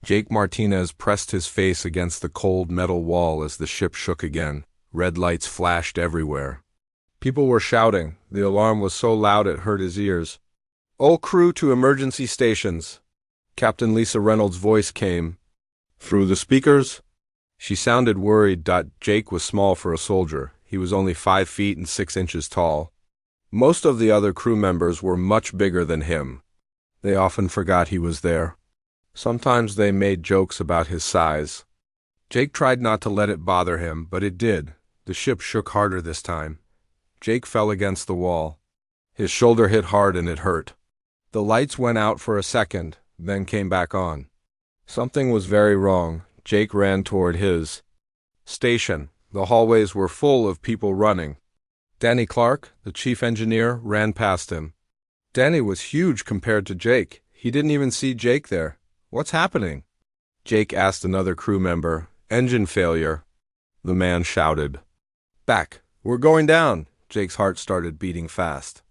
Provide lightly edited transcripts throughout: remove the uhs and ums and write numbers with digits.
Jake Martinez pressed his face against the cold metal wall as the ship shook again. Red lights flashed everywhere. People were shouting. The alarm was so loud it hurt his ears. "All crew to emergency stations." Captain Lisa Reynolds' voice came through the speakers. She sounded worried. Jake was small for a soldier. He was only 5 feet and 6 inches tall. Most of the other crew members were much bigger than him. They often forgot he was there. Sometimes they made jokes about his size. Jake tried not to let it bother him, but it did. The ship shook harder this time. Jake fell against the wall. His shoulder hit hard and it hurt. The lights went out for a second, then came back on. Something was very wrong. Jake ran toward his station. The hallways were full of people running. Danny Clark, the chief engineer, ran past him. Danny was huge compared to Jake. He didn't even see Jake there. "What's happening?" Jake asked another crew member. "Engine failure," the man shouted. "Back. We're going down." Jake's heart started beating fast.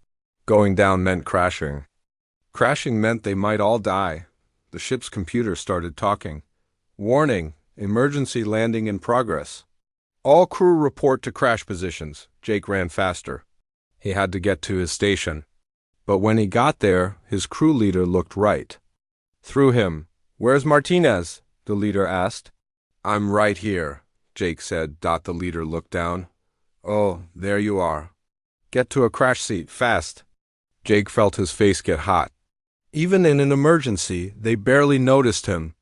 Going down meant crashing. Crashing meant they might all die. The ship's computer started talking. "Warning, emergency landing in progress. All crew report to crash positions." Jake ran faster. He had to get to his station. But when he got there, his crew leader looked right through him. "Where's Martinez?" the leader asked. "I'm right here," Jake said. The leader looked down. "Oh, there you are. Get to a crash seat, fast." Jake felt his face get hot. Even in an emergency, they barely noticed him.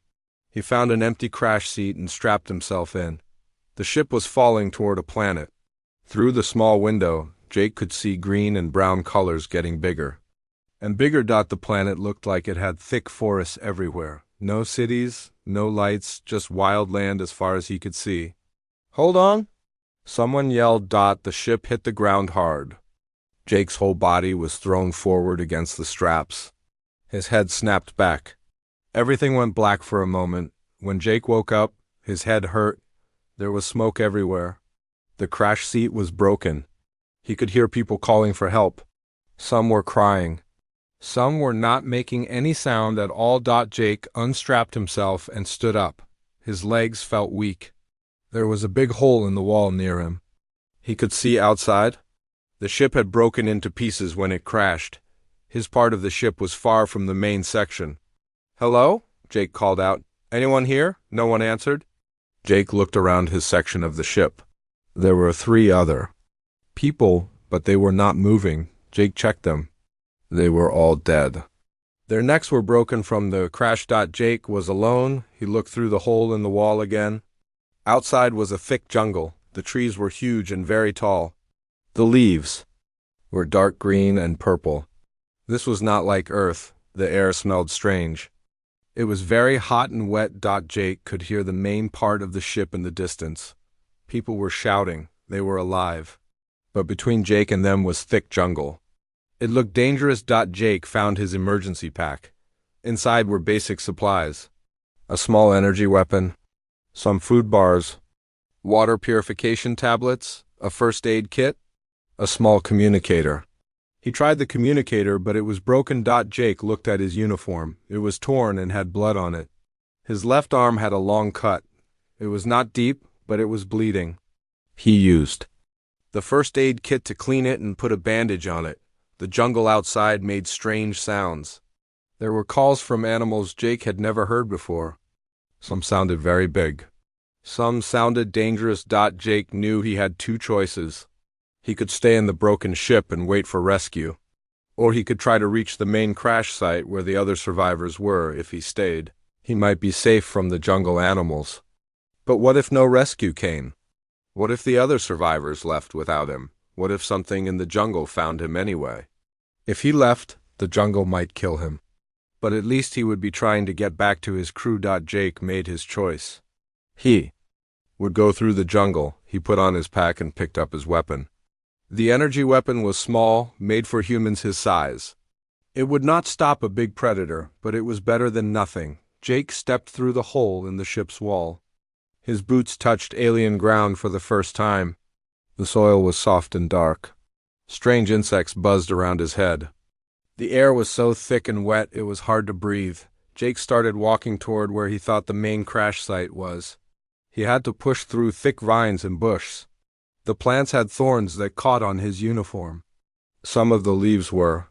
He found an empty crash seat and strapped himself in. The ship was falling toward a planet. Through the small window, Jake could see green and brown colors getting bigger. And bigger. The planet looked like it had thick forests everywhere. No cities, no lights, just wild land as far as he could see. "Hold on!" Someone yelled. The ship hit the ground hard. Jake's whole body was thrown forward against the straps. His head snapped back. Everything went black for a moment. When Jake woke up, his head hurt. There was smoke everywhere. The crash seat was broken. He could hear people calling for help. Some were crying. Some were not making any sound at all. Jake unstrapped himself and stood up. His legs felt weak. There was a big hole in the wall near him. He could see outside. The ship had broken into pieces when it crashed. His part of the ship was far from the main section. "Hello?" Jake called out. "Anyone here?" No one answered. Jake looked around his section of the ship. There were 3 other people, but they were not moving. Jake checked them. They were all dead. Their necks were broken from the crash. Jake was alone. He looked through the hole in the wall again. Outside was a thick jungle. The trees were huge and very tall. The leaves were dark green and purple. This was not like Earth. The air smelled strange. It was very hot and wet. Jake could hear the main part of the ship in the distance. People were shouting. They were alive. But between Jake and them was thick jungle. It looked dangerous. Jake found his emergency pack. Inside were basic supplies. A small energy weapon, some food bars, water purification tablets, a first aid kit, a small communicator. He tried the communicator, but it was broken. Jake looked at his uniform. It was torn and had blood on it. His left arm had a long cut. It was not deep, but it was bleeding. He used the first aid kit to clean it and put a bandage on it. The jungle outside made strange sounds. There were calls from animals Jake had never heard before. Some sounded very big. Some sounded dangerous. Jake knew he had 2 choices. He could stay in the broken ship and wait for rescue, or he could try to reach the main crash site where the other survivors were. If he stayed, he might be safe from the jungle animals. But what if no rescue came? What if the other survivors left without him? What if something in the jungle found him anyway? If he left, the jungle might kill him. But at least he would be trying to get back to his crew. Jake made his choice. He would go through the jungle. He put on his pack and picked up his weapon. The energy weapon was small, made for humans his size. It would not stop a big predator, but it was better than nothing. Jake stepped through the hole in the ship's wall. His boots touched alien ground for the first time. The soil was soft and dark. Strange insects buzzed around his head. The air was so thick and wet it was hard to breathe. Jake started walking toward where he thought the main crash site was. He had to push through thick vines and bushes. The plants had thorns that caught on his uniform. Some of the leaves were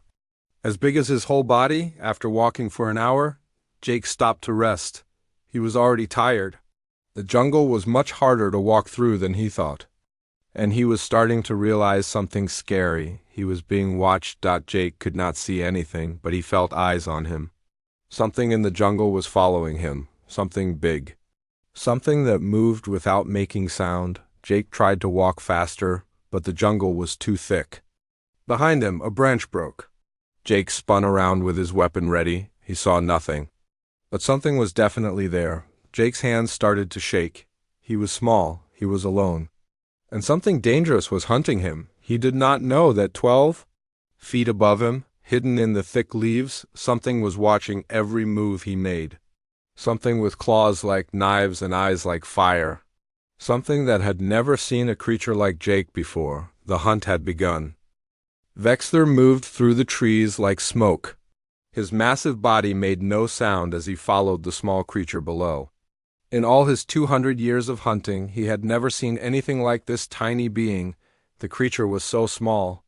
as big as his whole body. After walking for an hour, Jake stopped to rest. He was already tired. The jungle was much harder to walk through than he thought. And he was starting to realize something scary. He was being watched. Jake could not see anything, but he felt eyes on him. Something in the jungle was following him, something big. Something that moved without making sound. Jake tried to walk faster, but the jungle was too thick. Behind him, a branch broke. Jake spun around with his weapon ready. He saw nothing. But something was definitely there. Jake's hands started to shake. He was small. He was alone. And something dangerous was hunting him. He did not know that 12 feet above him, hidden in the thick leaves, something was watching every move he made. Something with claws like knives and eyes like fire. Something that had never seen a creature like Jake before. The hunt had begun. Vexter moved through the trees like smoke. His massive body made no sound as he followed the small creature below. In all his 200 years of hunting, he had never seen anything like this tiny being. The creature was so small,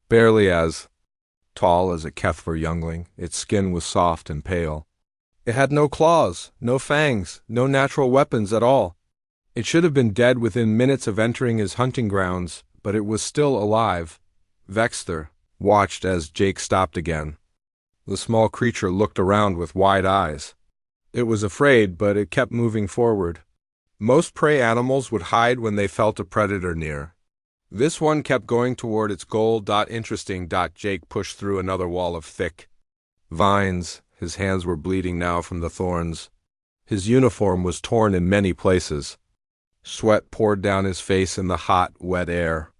barely as tall as a HFY youngling. Its skin was soft and pale. It had no claws, no fangs, no natural weapons at all. It should have been dead within minutes of entering his hunting grounds, but it was still alive. Vexter watched as Jake stopped again. The small creature looked around with wide eyes. It was afraid, but it kept moving forward. Most prey animals would hide when they felt a predator near. This one kept going toward its goal. Interesting. Jake pushed through another wall of thick vines. His hands were bleeding now from the thorns. His uniform was torn in many places. Sweat poured down his face in the hot, wet air.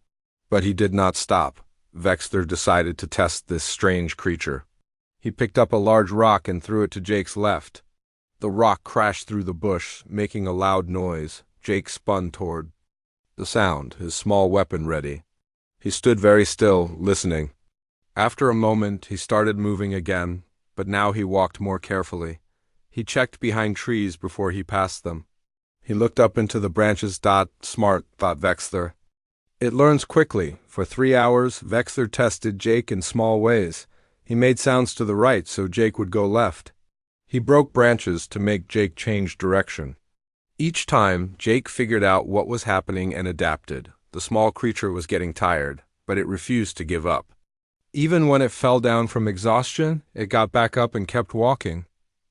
But he did not stop. Vexter decided to test this strange creature. He picked up a large rock and threw it to Jake's left. The rock crashed through the bush, making a loud noise. Jake spun toward the sound, his small weapon ready. He stood very still, listening. After a moment, he started moving again, but now he walked more carefully. He checked behind trees before he passed them. He looked up into the branches. Smart, thought Vexter. It learns quickly. For 3 hours, Vexter tested Jake in small ways. He made sounds to the right so Jake would go left. He broke branches to make Jake change direction. Each time, Jake figured out what was happening and adapted. The small creature was getting tired, but it refused to give up. Even when it fell down from exhaustion, it got back up and kept walking.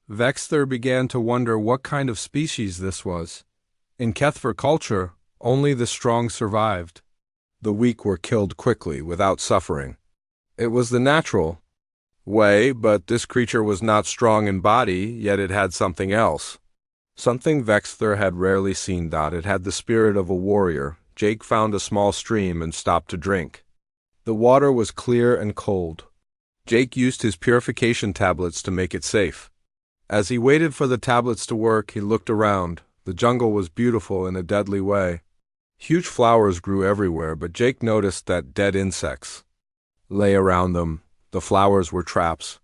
Vexter began to wonder what kind of species this was. In HFY culture, only the strong survived. The weak were killed quickly, without suffering. It was the natural way, but this creature was not strong in body, yet it had something else. Something Vexter had rarely seen. It had the spirit of a warrior. Jake found a small stream and stopped to drink. The water was clear and cold. Jake used his purification tablets to make it safe. As he waited for the tablets to work, he looked around. The jungle was beautiful in a deadly way. Huge flowers grew everywhere, but Jake noticed that dead insects lay around them. The flowers were traps.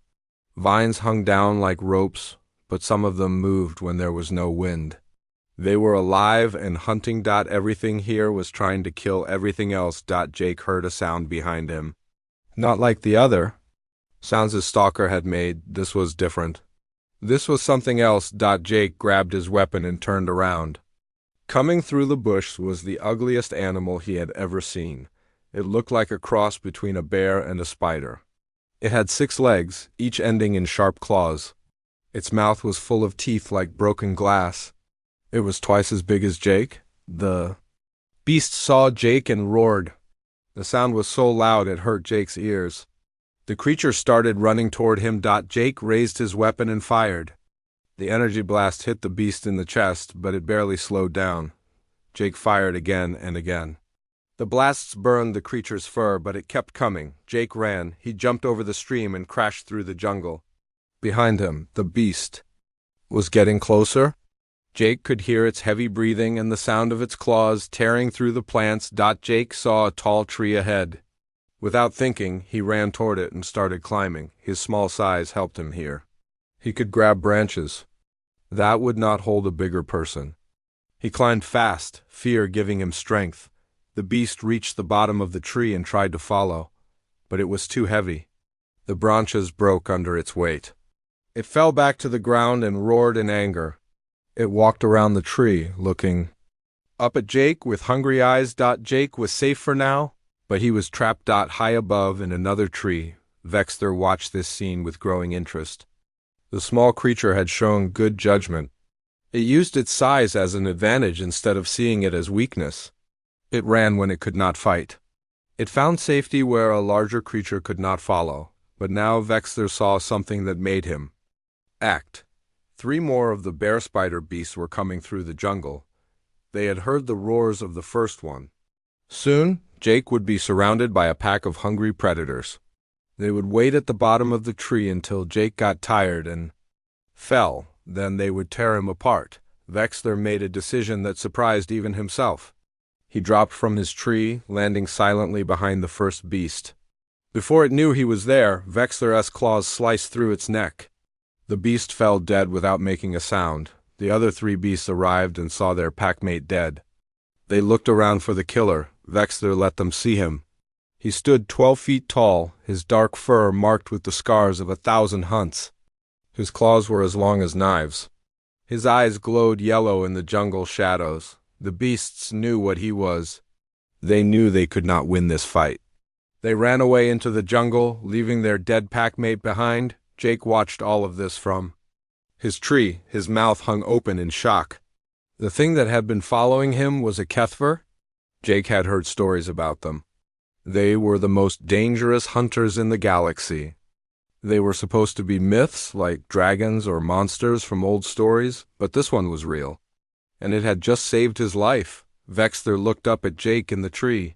Vines hung down like ropes, but some of them moved when there was no wind. They were alive and hunting. Everything here was trying to kill everything else. Jake heard a sound behind him. Not like the other sounds his stalker had made. This was different. This was something else. Jake grabbed his weapon and turned around. Coming through the bush was the ugliest animal he had ever seen. It looked like a cross between a bear and a spider. It had 6 legs, each ending in sharp claws. Its mouth was full of teeth like broken glass. It was twice as big as Jake. The beast saw Jake and roared. The sound was so loud it hurt Jake's ears. The creature started running toward him. Jake raised his weapon and fired. The energy blast hit the beast in the chest, but it barely slowed down. Jake fired again and again. The blasts burned the creature's fur, but it kept coming. Jake ran. He jumped over the stream and crashed through the jungle. Behind him, the beast was getting closer. Jake could hear its heavy breathing and the sound of its claws tearing through the plants. Jake saw a tall tree ahead. Without thinking, he ran toward it and started climbing. His small size helped him here. He could grab branches. That would not hold a bigger person. He climbed fast, fear giving him strength. The beast reached the bottom of the tree and tried to follow, but it was too heavy. The branches broke under its weight. It fell back to the ground and roared in anger. It walked around the tree, looking up at Jake with hungry eyes. Jake was safe for now, but he was trapped. High above in another tree. Vexter watched this scene with growing interest. The small creature had shown good judgment. It used its size as an advantage instead of seeing it as weakness. It ran when it could not fight. It found safety where a larger creature could not follow, but now Vexter saw something that made him act. 3 more of the bear spider beasts were coming through the jungle. They had heard the roars of the first one. Soon, Jake would be surrounded by a pack of hungry predators. They would wait at the bottom of the tree until Jake got tired and fell. Then they would tear him apart. Vexter made a decision that surprised even himself. He dropped from his tree, landing silently behind the first beast. Before it knew he was there, Vexter's claws sliced through its neck. The beast fell dead without making a sound. The other 3 beasts arrived and saw their packmate dead. They looked around for the killer. Vexter let them see him. He stood 12 feet tall, his dark fur marked with the scars of 1,000 hunts. His claws were as long as knives. His eyes glowed yellow in the jungle shadows. The beasts knew what he was. They knew they could not win this fight. They ran away into the jungle, leaving their dead packmate behind. Jake watched all of this from his tree, his mouth hung open in shock. The thing that had been following him was a Kethver. Jake had heard stories about them. They were the most dangerous hunters in the galaxy. They were supposed to be myths, like dragons or monsters from old stories, but this one was real. And it had just saved his life. Vexter looked up at Jake in the tree.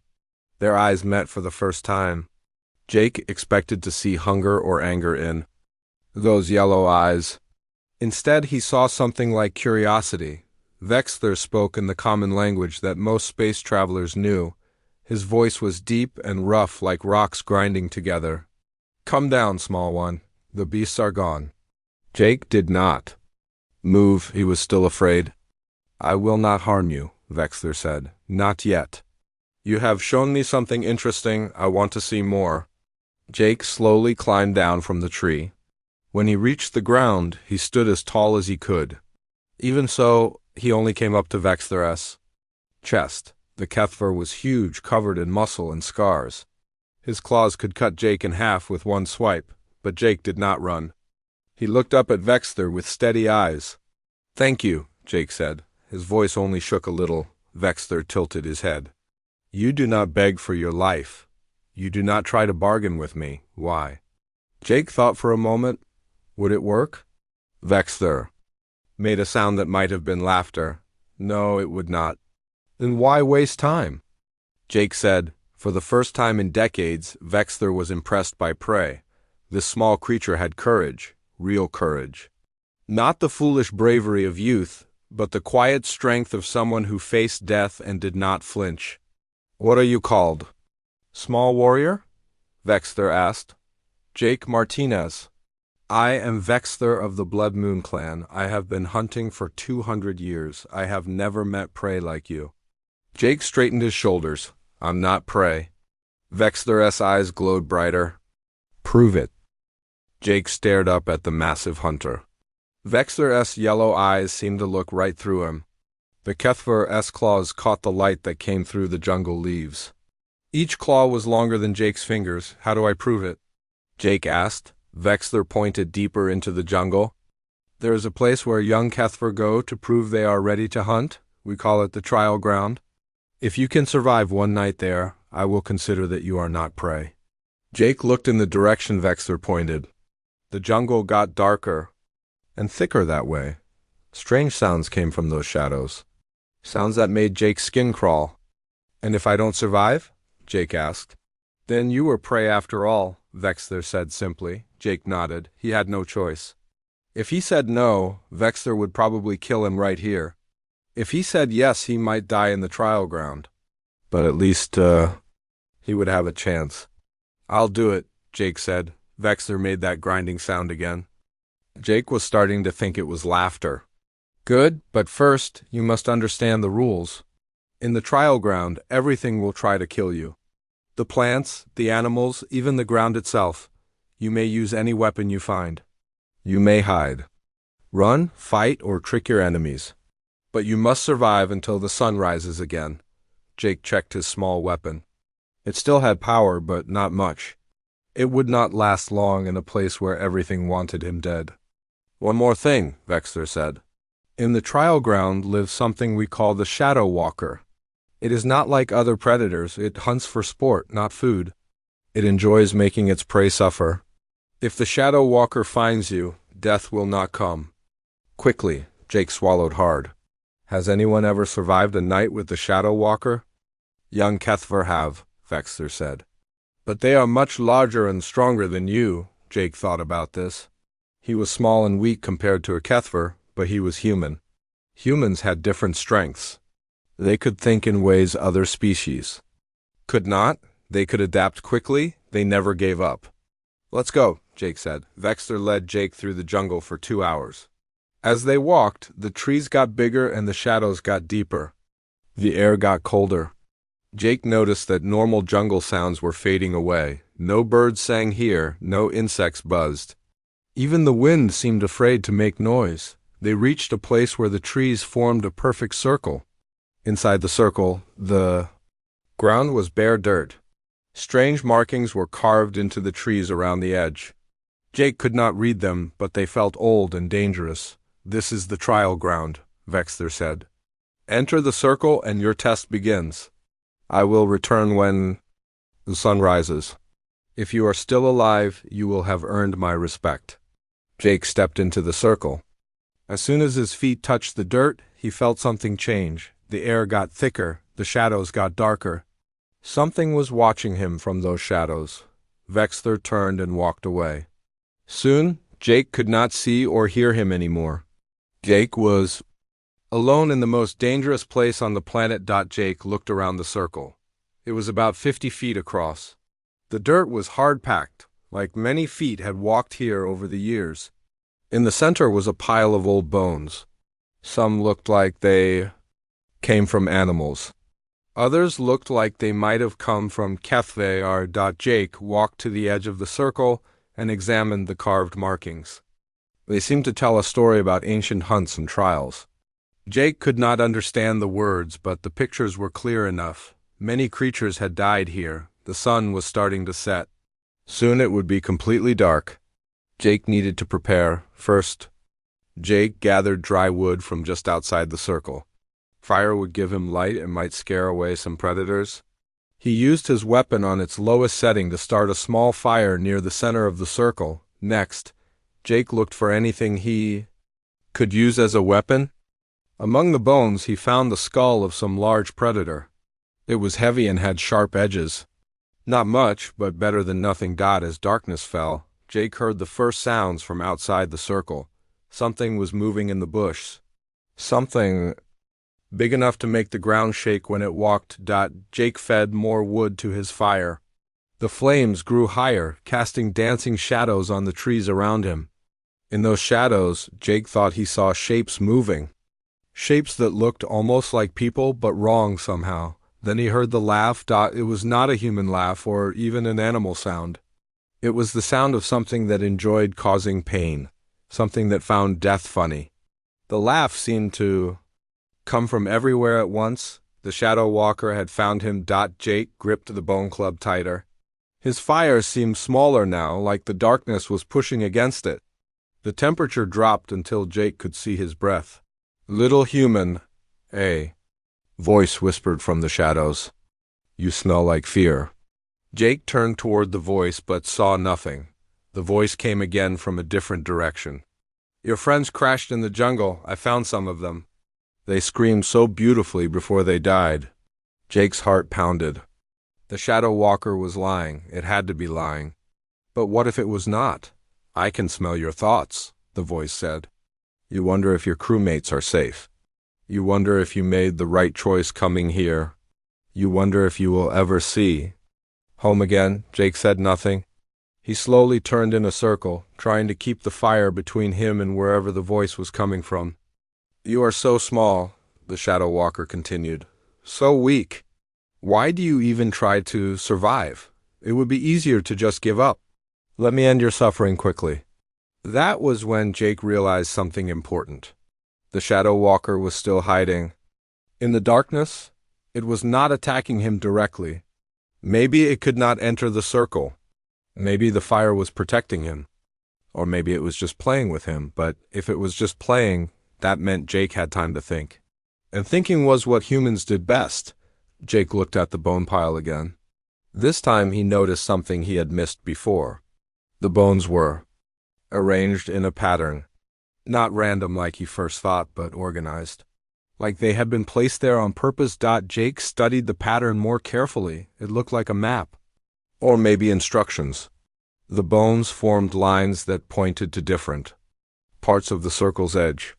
Their eyes met for the first time. Jake expected to see hunger or anger in those yellow eyes. Instead, he saw something like curiosity. Vexter spoke in the common language that most space travelers knew. His voice was deep and rough like rocks grinding together. "Come down, small one. The beasts are gone." Jake did not move. He was still afraid. "I will not harm you," Vexter said. "Not yet. You have shown me something interesting. I want to see more." Jake slowly climbed down from the tree. When he reached the ground, he stood as tall as he could. Even so, he only came up to Vexter's chest. The Kethver was huge, covered in muscle and scars. His claws could cut Jake in half with one swipe, but Jake did not run. He looked up at Vexter with steady eyes. "Thank you," Jake said. His voice only shook a little. Vexter tilted his head. "You do not beg for your life. You do not try to bargain with me. Why?" Jake thought for a moment. Would it work? Vexter made a sound that might have been laughter. No, it would not. Then why waste time? Jake said. For the first time in decades, Vexter was impressed by prey. This small creature had courage, real courage. Not the foolish bravery of youth, but the quiet strength of someone who faced death and did not flinch. "What are you called?" "Small warrior?" Vexter asked. "Jake Martinez. I am Vexter of the Blood Moon clan. I have been hunting for 200 years. I have never met prey like you." Jake straightened his shoulders. "I'm not prey." Vexter's eyes glowed brighter. "Prove it." Jake stared up at the massive hunter. Vexter's yellow eyes seemed to look right through him. The Kethver's claws caught the light that came through the jungle leaves. Each claw was longer than Jake's fingers. "How do I prove it?" Jake asked. Vexter pointed deeper into the jungle. "There is a place where young Kethver go to prove they are ready to hunt. We call it the trial ground. If you can survive one night there, I will consider that you are not prey." Jake looked in the direction Vexter pointed. The jungle got darker and thicker that way. Strange sounds came from those shadows. Sounds that made Jake's skin crawl. "And if I don't survive?" Jake asked. "Then you were prey after all," Vexter said simply. Jake nodded. He had no choice. If he said no, Vexter would probably kill him right here. If he said yes, he might die in the trial ground. But at least, he would have a chance. "I'll do it," Jake said. Vexter made that grinding sound again. Jake was starting to think it was laughter. Good, but first, you must understand the rules. In the trial ground, everything will try to kill you. The plants, the animals, even the ground itself. You may use any weapon you find. You may hide, run, fight, or trick your enemies. But you must survive until the sun rises again. Jake checked his small weapon. It still had power, but not much. It would not last long in a place where everything wanted him dead. One more thing, Vexter said. In the trial ground lives something we call the Shadow Walker. It is not like other predators. It hunts for sport, not food. It enjoys making its prey suffer. If the Shadow Walker finds you, death will not come. Quickly, Jake swallowed hard. Has anyone ever survived a night with the Shadow Walker? Young Kethver have, Vexter said. But they are much larger and stronger than you, Jake thought about this. He was small and weak compared to a Kethver, but he was human. Humans had different strengths. They could think in ways other species could not. They could adapt quickly. They never gave up. Let's go, Jake said. Vexter led Jake through the jungle for 2 hours. As they walked, the trees got bigger and the shadows got deeper. The air got colder. Jake noticed that normal jungle sounds were fading away. No birds sang here, no insects buzzed. Even the wind seemed afraid to make noise. They reached a place where the trees formed a perfect circle. Inside the circle, the ground was bare dirt. Strange markings were carved into the trees around the edge. Jake could not read them, but they felt old and dangerous. This is the trial ground, Vexter said. Enter the circle and your test begins. I will return when the sun rises. If you are still alive, you will have earned my respect. Jake stepped into the circle. As soon as his feet touched the dirt, he felt something change. The air got thicker, the shadows got darker. Something was watching him from those shadows. Vexter turned and walked away. Soon, Jake could not see or hear him anymore. Jake was alone in the most dangerous place on the planet. Jake looked around the circle. It was about 50 feet across. The dirt was hard-packed, like many feet had walked here over the years. In the center was a pile of old bones. Some looked like they came from animals. Others looked like they might have come from Kethve. Jake walked to the edge of the circle and examined the carved markings. They seemed to tell a story about ancient hunts and trials. Jake could not understand the words, but the pictures were clear enough. Many creatures had died here. The sun was starting to set. Soon it would be completely dark. Jake needed to prepare. First, Jake gathered dry wood from just outside the circle. Fire would give him light and might scare away some predators. He used his weapon on its lowest setting to start a small fire near the center of the circle. Next, Jake looked for anything he could use as a weapon. Among the bones, he found the skull of some large predator. It was heavy and had sharp edges. Not much, but better than nothing. As darkness fell, Jake heard the first sounds from outside the circle. Something was moving in the bush. Something big enough to make the ground shake when it walked. Jake fed more wood to his fire. The flames grew higher, casting dancing shadows on the trees around him. In those shadows, Jake thought he saw shapes moving. Shapes that looked almost like people, but wrong somehow. Then he heard the laugh. It was not a human laugh or even an animal sound. It was the sound of something that enjoyed causing pain, something that found death funny. The laugh seemed to come from everywhere at once. The Shadow Walker had found him. Jake gripped the bone club tighter. His fire seemed smaller now, like the darkness was pushing against it. The temperature dropped until Jake could see his breath. Little human, a voice whispered from the shadows. You smell like fear. Jake turned toward the voice but saw nothing. The voice came again from a different direction. Your friends crashed in the jungle. I found some of them. They screamed so beautifully before they died. Jake's heart pounded. The Shadow Walker was lying. It had to be lying. But what if it was not? I can smell your thoughts, the voice said. You wonder if your crewmates are safe. You wonder if you made the right choice coming here. You wonder if you will ever see home again. Jake said nothing. He slowly turned in a circle, trying to keep the fire between him and wherever the voice was coming from. "You are so small," the Shadow Walker continued. "So weak. Why do you even try to survive? It would be easier to just give up. Let me end your suffering quickly." That was when Jake realized something important. The Shadow Walker was still hiding. In the darkness, it was not attacking him directly. Maybe it could not enter the circle. Maybe the fire was protecting him. Or maybe it was just playing with him, but if it was just playing, that meant Jake had time to think. And thinking was what humans did best. Jake looked at the bone pile again. This time he noticed something he had missed before. The bones were arranged in a pattern. Not random like he first thought, but organized. Like they had been placed there on purpose. Jake studied the pattern more carefully. It looked like a map. Or maybe instructions. The bones formed lines that pointed to different parts of the circle's edge.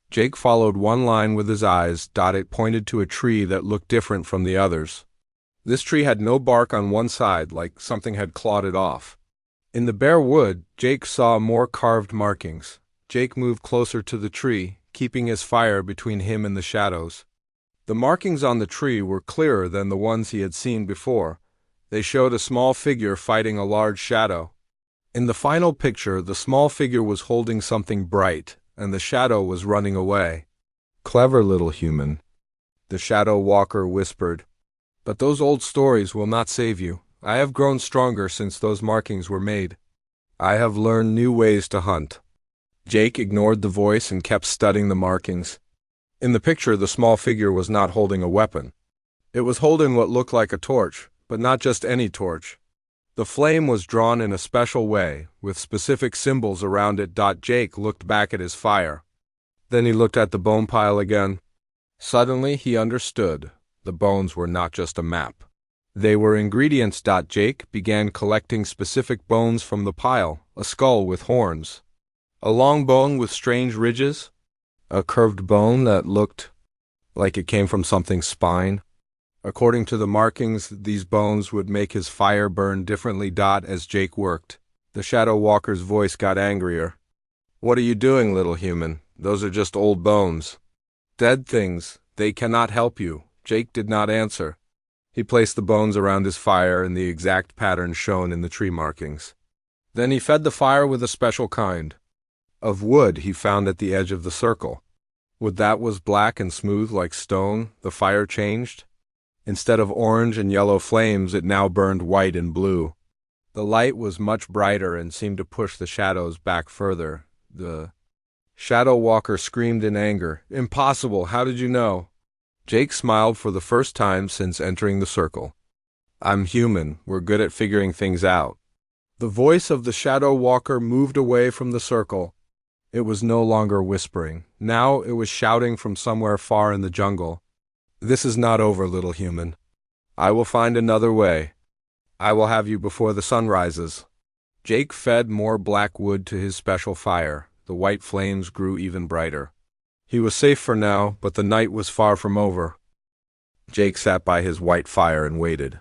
Jake followed one line with his eyes. It pointed to a tree that looked different from the others. This tree had no bark on one side, like something had clawed it off. In the bare wood, Jake saw more carved markings. Jake moved closer to the tree, keeping his fire between him and the shadows. The markings on the tree were clearer than the ones he had seen before. They showed a small figure fighting a large shadow. In the final picture, the small figure was holding something bright, and the shadow was running away. "Clever little human," the Shadow Walker whispered. "But those old stories will not save you. I have grown stronger since those markings were made. I have learned new ways to hunt." Jake ignored the voice and kept studying the markings. In the picture, the small figure was not holding a weapon. It was holding what looked like a torch, but not just any torch. The flame was drawn in a special way, with specific symbols around it. Jake looked back at his fire. Then he looked at the bone pile again. Suddenly he understood. The bones were not just a map. They were ingredients. Jake began collecting specific bones from the pile: a skull with horns, a long bone with strange ridges, a curved bone that looked like it came from something's spine. According to the markings, these bones would make his fire burn differently. As Jake worked, the Shadow Walker's voice got angrier. "What are you doing, little human? Those are just old bones. Dead things. They cannot help you." Jake did not answer. He placed the bones around his fire in the exact pattern shown in the tree markings. Then he fed the fire with a special kind of wood he found at the edge of the circle. Wood that was black and smooth like stone. The fire changed. Instead of orange and yellow flames, it now burned white and blue. The light was much brighter and seemed to push the shadows back further. The Shadow Walker screamed in anger. "Impossible! How did you know?" Jake smiled for the first time since entering the circle. "I'm human. We're good at figuring things out." The voice of the Shadow Walker moved away from the circle. It was no longer whispering. Now it was shouting from somewhere far in the jungle. "This is not over, little human. I will find another way. I will have you before the sun rises." Jake fed more black wood to his special fire. The white flames grew even brighter. He was safe for now, but the night was far from over. Jake sat by his white fire and waited.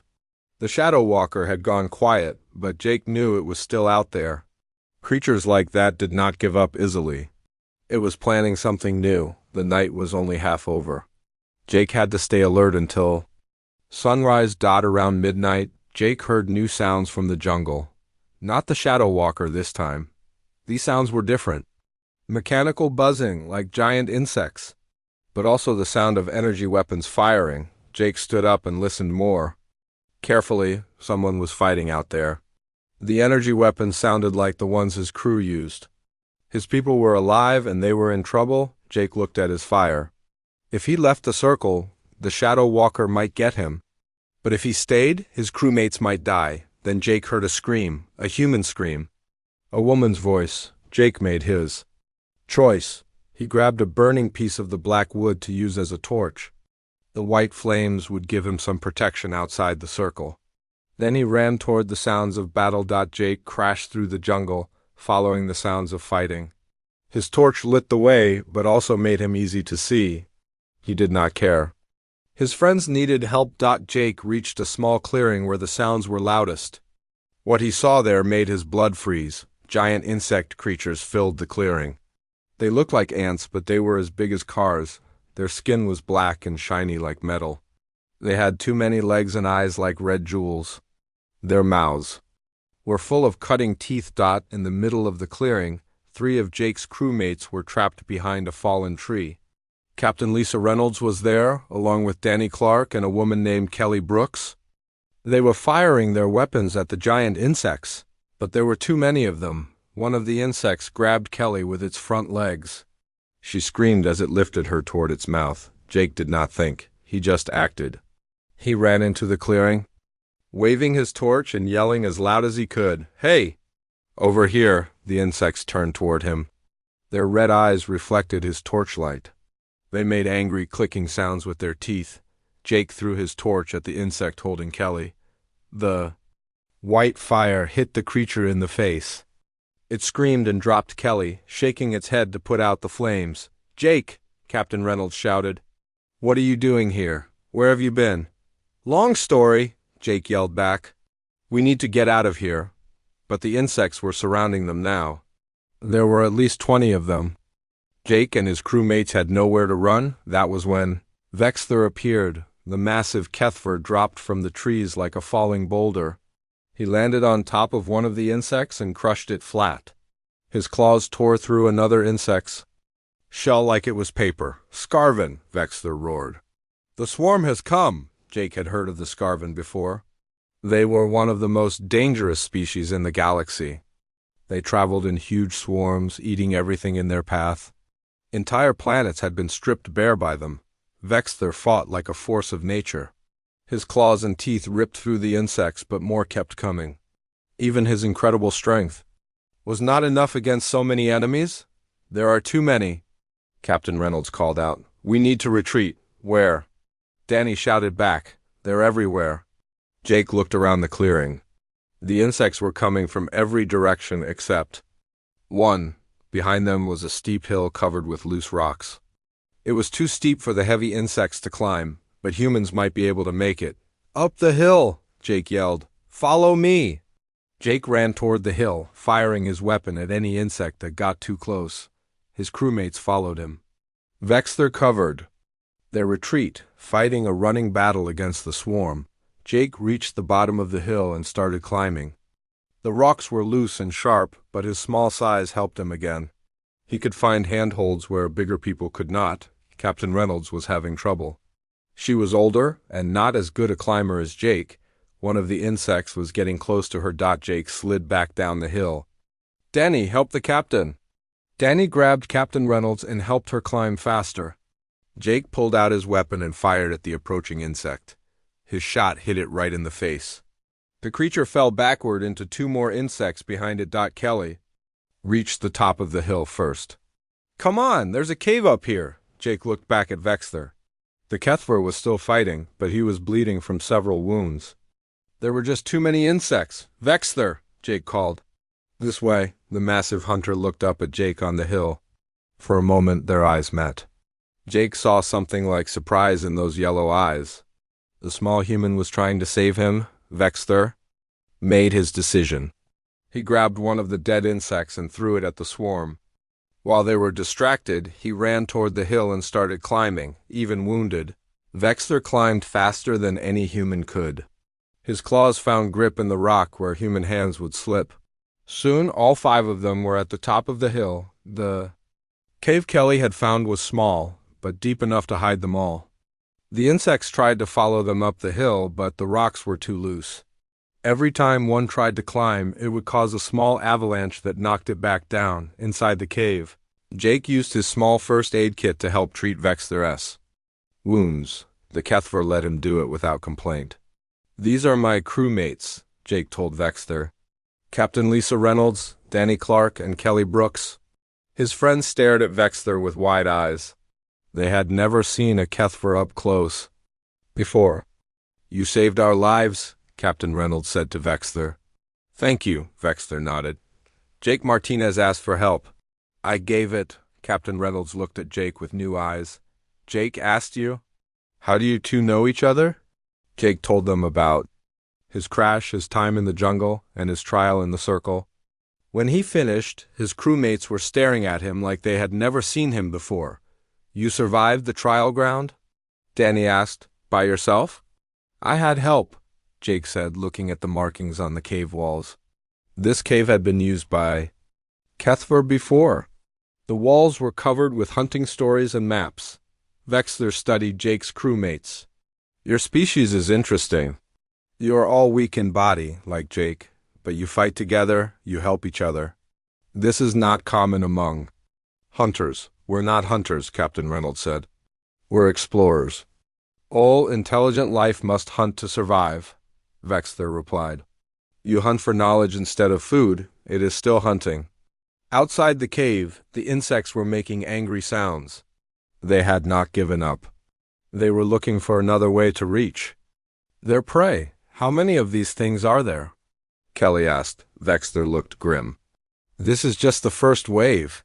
The Shadow Walker had gone quiet, but Jake knew it was still out there. Creatures like that did not give up easily. It was planning something new. The night was only half over. Jake had to stay alert until sunrise. Around midnight, Jake heard new sounds from the jungle. Not the Shadow Walker this time. These sounds were different. Mechanical buzzing, like giant insects, but also the sound of energy weapons firing. Jake stood up and listened more carefully. Someone was fighting out there. The energy weapons sounded like the ones his crew used. His people were alive and they were in trouble. Jake looked at his fire. If he left the circle, the Shadow Walker might get him. But if he stayed, his crewmates might die. Then Jake heard a scream, a human scream. A woman's voice. Jake made his choice. He grabbed a burning piece of the black wood to use as a torch. The white flames would give him some protection outside the circle. Then he ran toward the sounds of battle. Jake crashed through the jungle, following the sounds of fighting. His torch lit the way, but also made him easy to see. He did not care. His friends needed help. Jake reached a small clearing where the sounds were loudest. What he saw there made his blood freeze. Giant insect creatures filled the clearing. They looked like ants, but they were as big as cars. Their skin was black and shiny like metal. They had too many legs and eyes like red jewels. Their mouths were full of cutting teeth. In the middle of the clearing, 3 of Jake's crewmates were trapped behind a fallen tree. Captain Lisa Reynolds was there, along with Danny Clark and a woman named Kelly Brooks. They were firing their weapons at the giant insects, but there were too many of them. One of the insects grabbed Kelly with its front legs. She screamed as it lifted her toward its mouth. Jake did not think. He just acted. He ran into the clearing, waving his torch and yelling as loud as he could, "Hey!" Over here, the insects turned toward him. Their red eyes reflected his torchlight. They made angry clicking sounds with their teeth. Jake threw his torch at the insect holding Kelly. The white fire hit the creature in the face. It screamed and dropped Kelly, shaking its head to put out the flames. "Jake!" Captain Reynolds shouted. "What are you doing here? Where have you been?" "Long story," Jake yelled back. "We need to get out of here." But the insects were surrounding them now. There were at least 20 of them. Jake and his crewmates had nowhere to run. That was when Vexthor appeared. The massive Kethver dropped from the trees like a falling boulder. He landed on top of one of the insects and crushed it flat. His claws tore through another insect's shell like it was paper. "Scarven!" Vexthor roared. "The swarm has come!" Jake had heard of the Scarven before. They were one of the most dangerous species in the galaxy. They traveled in huge swarms, eating everything in their path. Entire planets had been stripped bare by them. Vexthor fought like a force of nature. His claws and teeth ripped through the insects, but more kept coming. Even his incredible strength was not enough against so many enemies. "There are too many," Captain Reynolds called out. "We need to retreat." "Where?" Danny shouted back. "They're everywhere." Jake looked around the clearing. The insects were coming from every direction except one. Behind them was a steep hill covered with loose rocks. It was too steep for the heavy insects to climb, but humans might be able to make it. "Up the hill!" Jake yelled. "Follow me!" Jake ran toward the hill, firing his weapon at any insect that got too close. His crewmates followed him. Vexthor covered their retreat, fighting a running battle against the swarm. Jake reached the bottom of the hill and started climbing. The rocks were loose and sharp, but his small size helped him again. He could find handholds where bigger people could not. Captain Reynolds was having trouble. She was older and not as good a climber as Jake. One of the insects was getting close to her. Jake slid back down the hill. "Danny, help the captain!" Danny grabbed Captain Reynolds and helped her climb faster. Jake pulled out his weapon and fired at the approaching insect. His shot hit it right in the face. The creature fell backward into 2 more insects behind it. Kelly reached the top of the hill first. "Come on, there's a cave up here." Jake looked back at Vexthor. The Kethver was still fighting, but he was bleeding from several wounds. There were just too many insects. "Vexthor!" Jake called. "This way." The massive hunter looked up at Jake on the hill. For a moment, their eyes met. Jake saw something like surprise in those yellow eyes. The small human was trying to save him. Vexthor made his decision. He grabbed one of the dead insects and threw it at the swarm. While they were distracted, he ran toward the hill and started climbing, even wounded. Vexthor climbed faster than any human could. His claws found grip in the rock where human hands would slip. Soon, all 5 of them were at the top of the hill. The cave Kelly had found was small, but deep enough to hide them all. The insects tried to follow them up the hill, but the rocks were too loose. Every time one tried to climb, it would cause a small avalanche that knocked it back down, inside the cave. Jake used his small first aid kit to help treat Vexthor's wounds. The Kethver let him do it without complaint. "These are my crewmates," Jake told Vexthor. "Captain Lisa Reynolds, Danny Clark, and Kelly Brooks." His friends stared at Vexthor with wide eyes. They had never seen a Kethver up close before. "You saved our lives," Captain Reynolds said to Vexthor. "Thank you," Vexthor nodded. Jake Martinez asked for help. "I gave it." Captain Reynolds looked at Jake with new eyes. "Jake asked you? How do you 2 know each other?" Jake told them about his crash, his time in the jungle, and his trial in the circle. When he finished, his crewmates were staring at him like they had never seen him before. "You survived the trial ground?" Danny asked. "By yourself?" "I had help," Jake said, looking at the markings on the cave walls. This cave had been used by HFY before. The walls were covered with hunting stories and maps. Vexler studied Jake's crewmates. "Your species is interesting. You are all weak in body, like Jake, but you fight together, you help each other. This is not common among hunters." "We're not hunters," Captain Reynolds said. "We're explorers. All intelligent life must hunt to survive," Vexler replied. "You hunt for knowledge instead of food, it is still hunting." Outside the cave, the insects were making angry sounds. They had not given up. They were looking for another way to reach their prey. "How many of these things are there?" Kelly asked. Vexler looked grim. "This is just the first wave.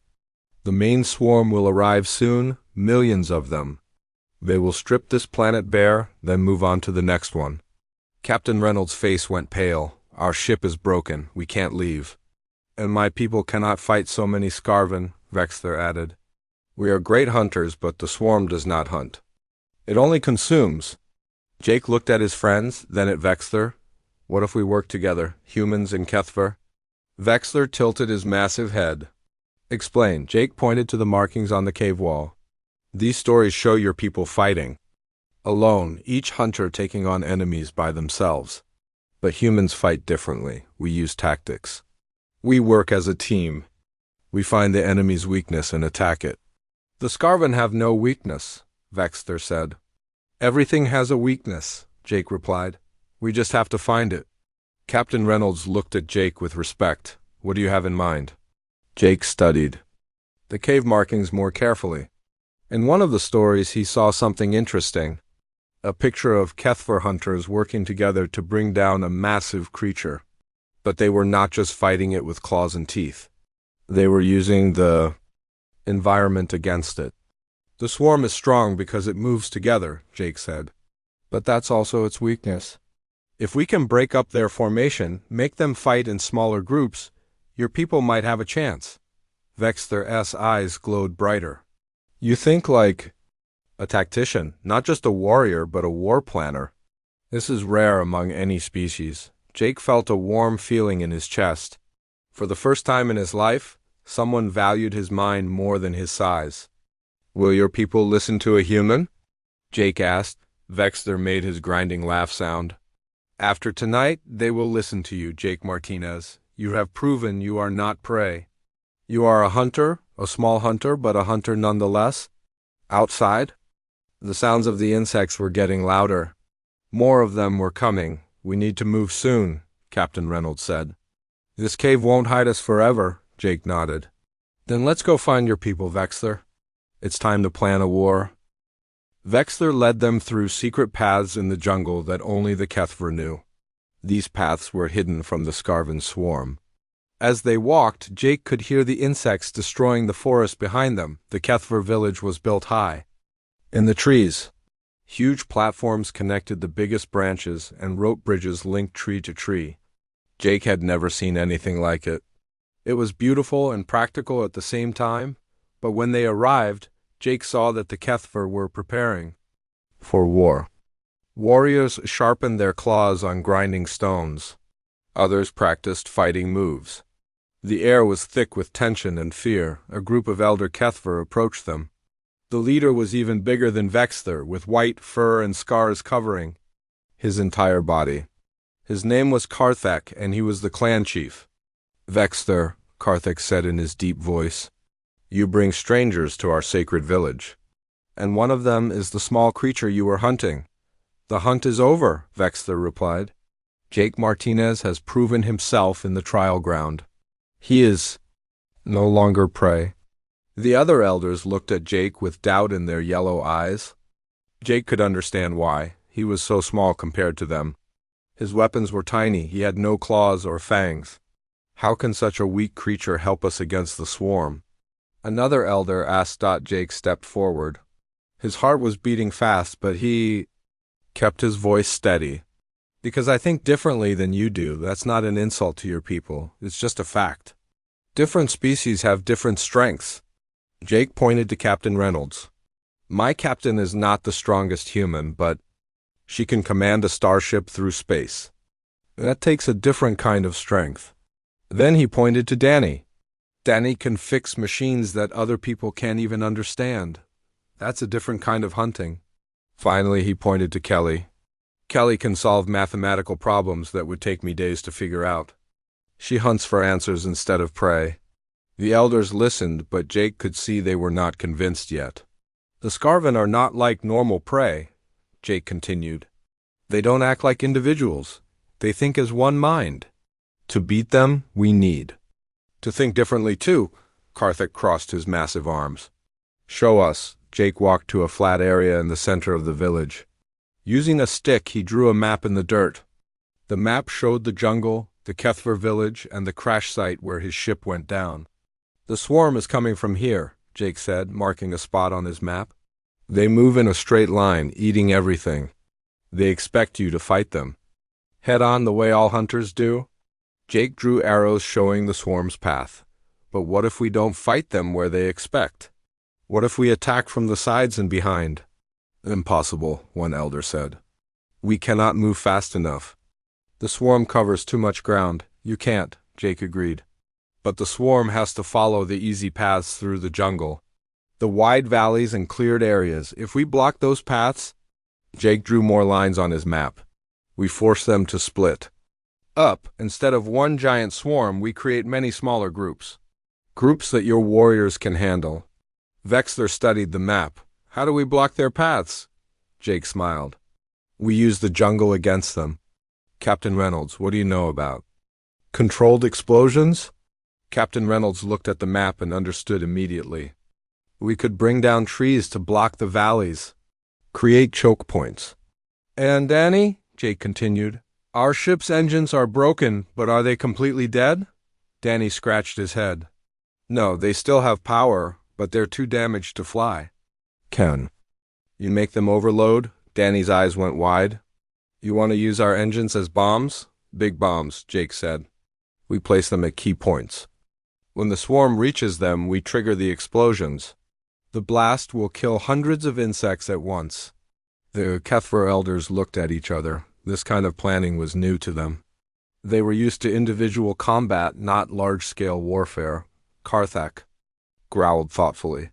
The main swarm will arrive soon, millions of them. They will strip this planet bare, then move on to the next one." Captain Reynolds' face went pale. "Our ship is broken. We can't leave." "And my people cannot fight so many Scarven," Vexler added. "We are great hunters, but the swarm does not hunt. It only consumes." Jake looked at his friends, then at Vexler. "What if we work together, humans and HFY?" Vexler tilted his massive head. "Explain." Jake pointed to the markings on the cave wall. "These stories show your people fighting alone, each hunter taking on enemies by themselves. But humans fight differently. We use tactics. We work as a team. We find the enemy's weakness and attack it." "The Scarven have no weakness," Vexler said. "Everything has a weakness," Jake replied. "We just have to find it." Captain Reynolds looked at Jake with respect. "What do you have in mind?" Jake studied the cave markings more carefully. In one of the stories he saw something interesting. A picture of HFY hunters working together to bring down a massive creature. But they were not just fighting it with claws and teeth. They were using the environment against it. "The swarm is strong because it moves together," Jake said. "But that's also its weakness. If we can break up their formation, make them fight in smaller groups, your people might have a chance." Vexler's eyes glowed brighter. "You think like a tactician, not just a warrior, but a war planner. This is rare among any species." Jake felt a warm feeling in his chest. For the first time in his life, someone valued his mind more than his size. "Will your people listen to a human?" Jake asked. Vexler made his grinding laugh sound. "After tonight, they will listen to you, Jake Martinez. You have proven you are not prey. You are a hunter, a small hunter, but a hunter nonetheless." Outside, the sounds of the insects were getting louder. "More of them were coming. We need to move soon," Captain Reynolds said. "This cave won't hide us forever," Jake nodded. "Then let's go find your people, Vexler. It's time to plan a war." Vexler led them through secret paths in the jungle that only the HFY knew. These paths were hidden from the Scarven swarm. As they walked, Jake could hear the insects destroying the forest behind them. The HFY village was built high in the trees. Huge platforms connected the biggest branches, and rope bridges linked tree to tree. Jake had never seen anything like it. It was beautiful and practical at the same time, but when they arrived, Jake saw that the HFY were preparing for war. Warriors sharpened their claws on grinding stones. Others practiced fighting moves. The air was thick with tension and fear. A group of elder HFY approached them. The leader was even bigger than Vexler, with white fur and scars covering his entire body. His name was Karthek, and he was the clan chief. "Vexler," Karthek said in his deep voice, "you bring strangers to our sacred village. And one of them is the small creature you were hunting." "The hunt is over," Vexler replied. "Jake Martinez has proven himself in the trial ground. He is no longer prey." The other elders looked at Jake with doubt in their yellow eyes. Jake could understand why. He was so small compared to them. His weapons were tiny. He had no claws or fangs. How can such a weak creature help us against the swarm? Another elder asked. Jake stepped forward. His heart was beating fast, but he kept his voice steady. Because I think differently than you do. That's not an insult to your people. It's just a fact. Different species have different strengths. Jake pointed to Captain Reynolds. My captain is not the strongest human, but she can command a starship through space. That takes a different kind of strength. Then he pointed to Danny. Danny can fix machines that other people can't even understand. That's a different kind of hunting. Finally, he pointed to Kelly. Kelly can solve mathematical problems that would take me days to figure out. She hunts for answers instead of prey. The elders listened, but Jake could see they were not convinced yet. The Scarven are not like normal prey, Jake continued. They don't act like individuals. They think as one mind. To beat them, we need to think differently too. Karthik crossed his massive arms. Show us. Jake walked to a flat area in the center of the village. Using a stick, he drew a map in the dirt. The map showed the jungle, the Kethver village, and the crash site where his ship went down. The swarm is coming from here, Jake said, marking a spot on his map. They move in a straight line, eating everything. They expect you to fight them. Head on the way all hunters do. Jake drew arrows showing the swarm's path. But what if we don't fight them where they expect? What if we attack from the sides and behind? Impossible, one elder said. We cannot move fast enough. The swarm covers too much ground. You can't, Jake agreed. But the swarm has to follow the easy paths through the jungle. The wide valleys and cleared areas. If we block those paths, Jake drew more lines on his map. We force them to split. Up, instead of one giant swarm, we create many smaller groups. Groups that your warriors can handle. Vexler studied the map. How do we block their paths? Jake smiled. We use the jungle against them. Captain Reynolds, what do you know about controlled explosions? Captain Reynolds looked at the map and understood immediately. We could bring down trees to block the valleys. Create choke points. And Danny, Jake continued, our ship's engines are broken, but are they completely dead? Danny scratched his head. No, they still have power, but they're too damaged to fly. Ken, you make them overload? Danny's eyes went wide. You want to use our engines as bombs? Big bombs, Jake said. We place them at key points. When the swarm reaches them, we trigger the explosions. The blast will kill hundreds of insects at once. The Kethver elders looked at each other. This kind of planning was new to them. They were used to individual combat, not large-scale warfare. Karthik growled thoughtfully.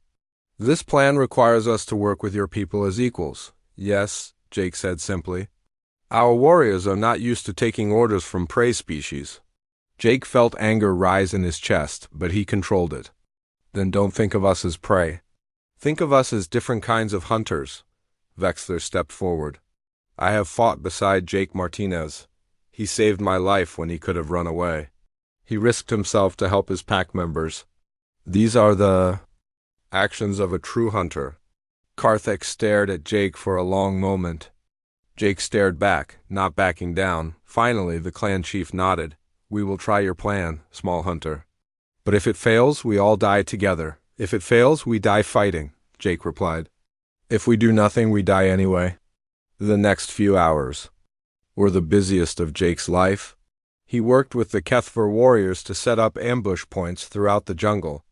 This plan requires us to work with your people as equals. Yes, Jake said simply. Our warriors are not used to taking orders from prey species. Jake felt anger rise in his chest, but he controlled it. Then don't think of us as prey. Think of us as different kinds of hunters. Vexler stepped forward. I have fought beside Jake Martinez. He saved my life when he could have run away. He risked himself to help his pack members. These are the actions of a true hunter. Karthik stared at Jake for a long moment. Jake stared back, not backing down. Finally, the clan chief nodded. We will try your plan, small hunter. But if it fails, we all die together. If it fails, we die fighting, Jake replied. If we do nothing, we die anyway. The next few hours were the busiest of Jake's life. He worked with the Kethver warriors to set up ambush points throughout the jungle.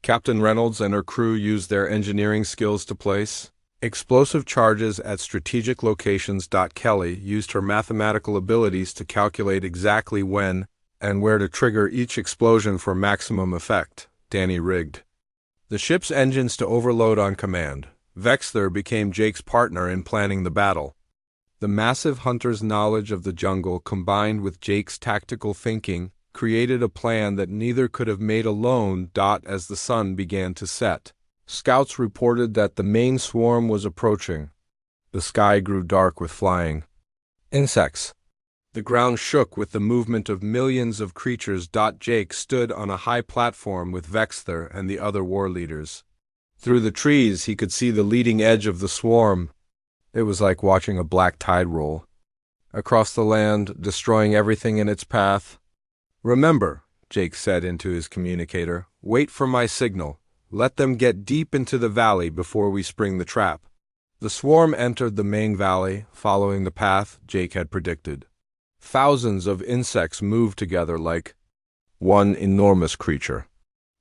Captain Reynolds and her crew used their engineering skills to place explosive charges at strategic locations. Kelly used her mathematical abilities to calculate exactly when and where to trigger each explosion for maximum effect. Danny rigged the ship's engines to overload on command. Vexler became Jake's partner in planning the battle. The massive hunter's knowledge of the jungle combined with Jake's tactical thinking created a plan that neither could have made alone. As the sun began to set, scouts reported that the main swarm was approaching. The sky grew dark with flying insects. The ground shook with the movement of millions of creatures. Jake stood on a high platform with Vexler and the other war leaders. Through the trees, he could see the leading edge of the swarm. It was like watching a black tide roll across the land, destroying everything in its path. Remember, Jake said into his communicator, wait for my signal. Let them get deep into the valley before we spring the trap. The swarm entered the main valley, following the path Jake had predicted. Thousands of insects moved together like one enormous creature.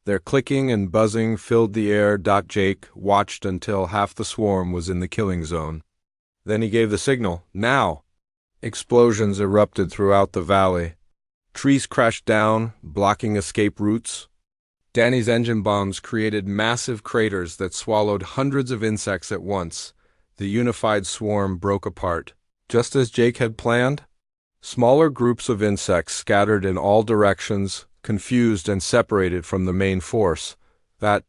Their clicking and buzzing filled the air. Jake watched until half the swarm was in the killing zone. Then he gave the signal, "Now!" Explosions erupted throughout the valley. Trees crashed down, blocking escape routes. Danny's engine bombs created massive craters that swallowed hundreds of insects at once. The unified swarm broke apart. Just as Jake had planned, smaller groups of insects scattered in all directions, confused and separated from the main force. That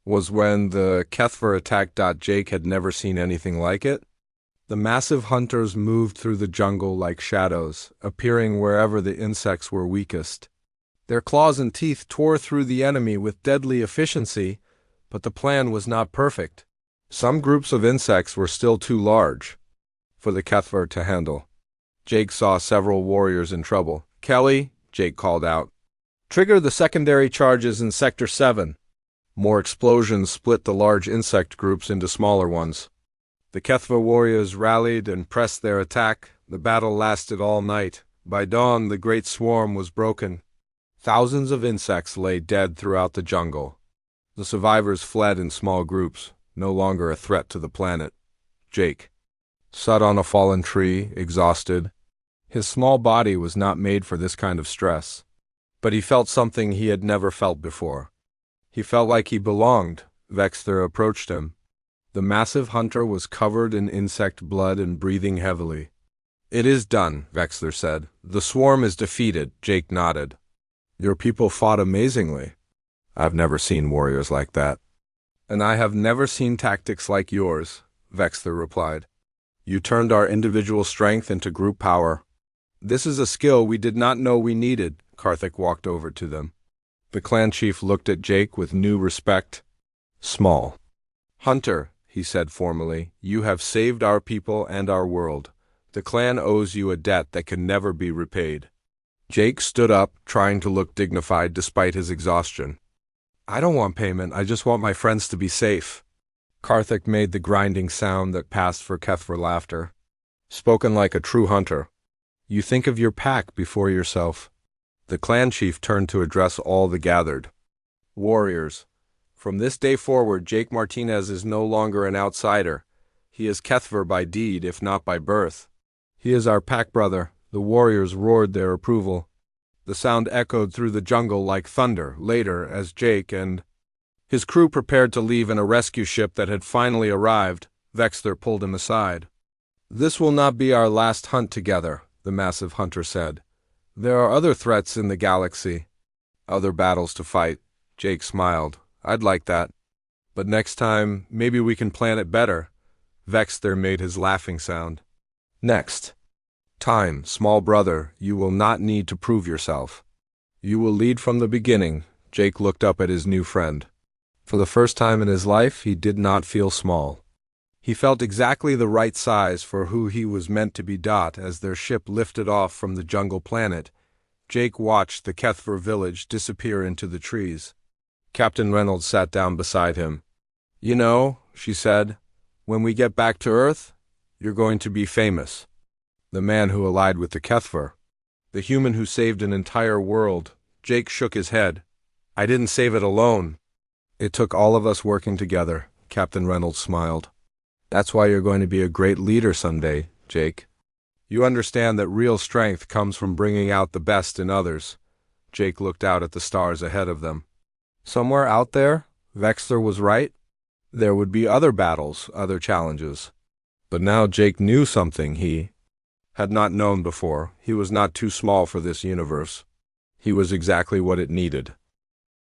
was when the HFY attacked. Jake had never seen anything like it. The massive hunters moved through the jungle like shadows, appearing wherever the insects were weakest. Their claws and teeth tore through the enemy with deadly efficiency, but the plan was not perfect. Some groups of insects were still too large for the HFY to handle. Jake saw several warriors in trouble. "Kelly," Jake called out, "trigger the secondary charges in Sector 7. More explosions split the large insect groups into smaller ones. The HFY warriors rallied and pressed their attack. The battle lasted all night. By dawn, the great swarm was broken. Thousands of insects lay dead throughout the jungle. The survivors fled in small groups, no longer a threat to the planet. Jake sat on a fallen tree, exhausted. His small body was not made for this kind of stress. But he felt something he had never felt before. He felt like he belonged. Vexter approached him. The massive hunter was covered in insect blood and breathing heavily. "It is done," Vexter said. "The swarm is defeated." Jake nodded. "Your people fought amazingly. I've never seen warriors like that." "And I have never seen tactics like yours," Vexter replied. "You turned our individual strength into group power. This is a skill we did not know we needed." Karthik walked over to them. The clan chief looked at Jake with new respect. "Small hunter," he said formally, "you have saved our people and our world. The clan owes you a debt that can never be repaid." Jake stood up, trying to look dignified despite his exhaustion. "I don't want payment, I just want my friends to be safe." Karthik made the grinding sound that passed for HFY laughter. "Spoken like a true hunter. You think of your pack before yourself." The clan chief turned to address all the gathered. "Warriors, from this day forward, Jake Martinez is no longer an outsider. He is HFY by deed, if not by birth. He is our pack brother." The warriors roared their approval. The sound echoed through the jungle like thunder. Later, as Jake and his crew prepared to leave in a rescue ship that had finally arrived, Vexter pulled him aside. "This will not be our last hunt together," the massive hunter said. "There are other threats in the galaxy. Other battles to fight." Jake smiled. "I'd like that. But next time, maybe we can plan it better." Vexter made his laughing sound. "Next time, small brother, you will not need to prove yourself. You will lead from the beginning." Jake looked up at his new friend. For the first time in his life, he did not feel small. He felt exactly the right size for who he was meant to be. As their ship lifted off from the jungle planet, Jake watched the HFY village disappear into the trees. Captain Reynolds sat down beside him. "You know," she said, "when we get back to Earth, you're going to be famous. The man who allied with the HFY. The human who saved an entire world." Jake shook his head. "I didn't save it alone. It took all of us working together." Captain Reynolds smiled. "That's why you're going to be a great leader someday, Jake. You understand that real strength comes from bringing out the best in others." Jake looked out at the stars ahead of them. Somewhere out there, Vexter was right. There would be other battles, other challenges. But now Jake knew something he had not known before. He was not too small for this universe. He was exactly what it needed.